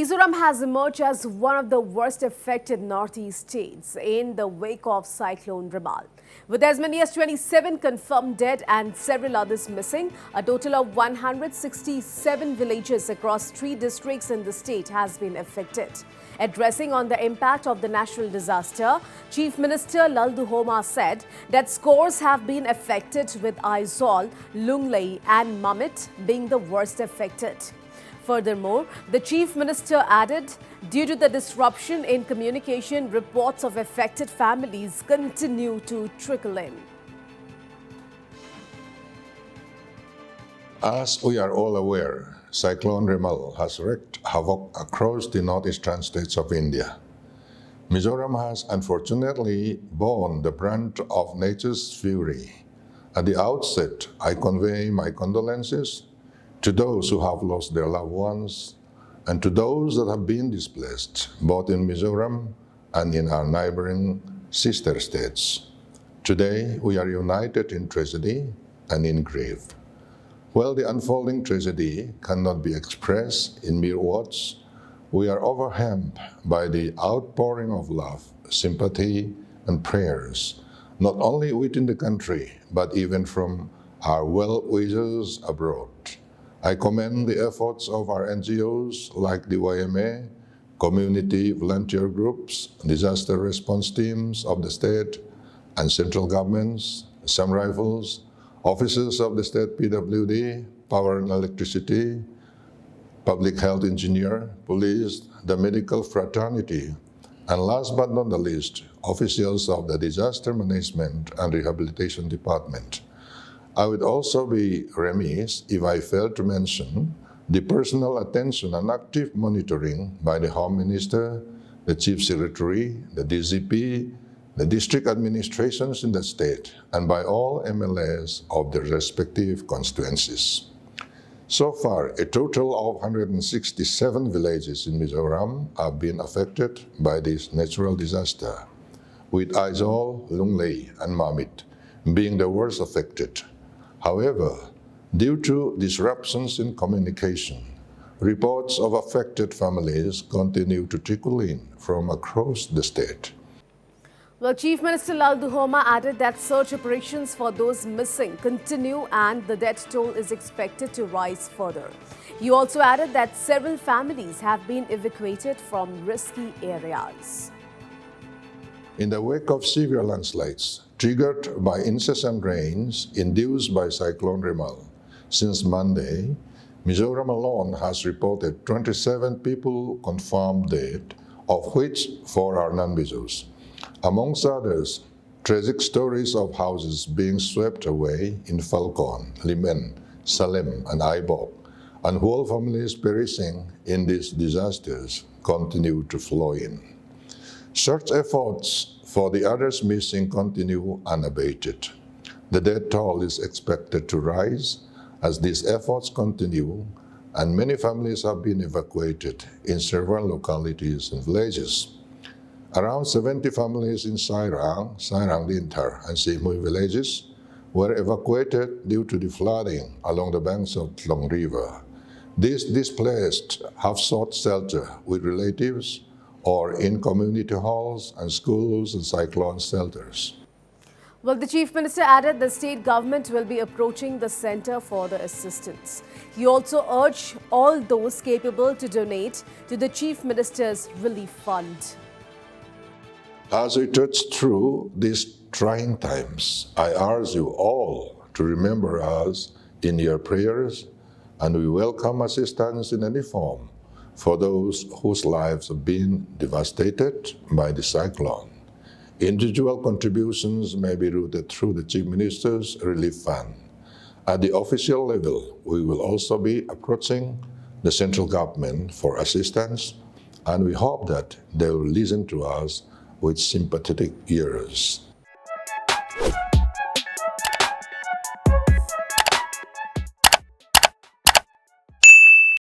Mizoram has emerged as one of the worst affected northeast states in the wake of Cyclone Remal. With as many as 27 confirmed dead and several others missing, a total of 167 villages across 3 districts in the state has been affected. Addressing on the impact of the natural disaster, Chief Minister Lalduhoma said that scores have been affected, with Aizawl, Lunglei and Mamit being the worst affected. Furthermore, the Chief Minister added, due to the disruption in communication, reports of affected families continue to trickle in. As we are all aware, Cyclone Remal has wreaked havoc across the northeastern states of India. Mizoram has unfortunately borne the brunt of nature's fury. At the outset, I convey my condolences to those who have lost their loved ones, and to those that have been displaced, both in Mizoram and in our neighboring sister states. Today, we are united in tragedy and in grief. While the unfolding tragedy cannot be expressed in mere words, we are overwhelmed by the outpouring of love, sympathy, and prayers, not only within the country, but even from our well-wishers abroad. I commend the efforts of our NGOs like the YMA, community volunteer groups, disaster response teams of the state and central governments, some rifles, officers of the state PWD, power and electricity, public health engineer, police, the medical fraternity, and last but not the least, officials of the Disaster Management and Rehabilitation Department. I would also be remiss if I failed to mention the personal attention and active monitoring by the Home Minister, the Chief Secretary, the DGP, the district administrations in the state, and by all MLAs of their respective constituencies. So far, a total of 167 villages in Mizoram have been affected by this natural disaster, with Aizawl, Lunglei and Mamit being the worst affected. However, due to disruptions in communication, reports of affected families continue to trickle in from across the state. Well, Chief Minister Lalduhoma added that search operations for those missing continue and the death toll is expected to rise further. He also added that several families have been evacuated from risky areas. In the wake of severe landslides triggered by incessant rains induced by Cyclone Remal, since Monday, Mizoram alone has reported 27 people confirmed dead, of which 4 are non-Mizos. Amongst others, tragic stories of houses being swept away in Falcon, Limen, Salem, and Aizawl, and whole families perishing in these disasters continue to flow in. Search efforts for the others missing continue unabated. The death toll is expected to rise as these efforts continue, and many families have been evacuated in several localities and villages. Around 70 families in Sairang, Lintar, and Simui villages were evacuated due to the flooding along the banks of Tlong River. These displaced have sought shelter with relatives or in community halls and schools and cyclone shelters. Well, the Chief Minister added the state government will be approaching the centre for the assistance. He also urged all those capable to donate to the Chief Minister's Relief Fund. As we touch through these trying times, I urge you all to remember us in your prayers, and we welcome assistance in any form for those whose lives have been devastated by the cyclone. Individual contributions may be routed through the Chief Minister's Relief Fund. At the official level, we will also be approaching the central government for assistance, and we hope that they will listen to us with sympathetic ears.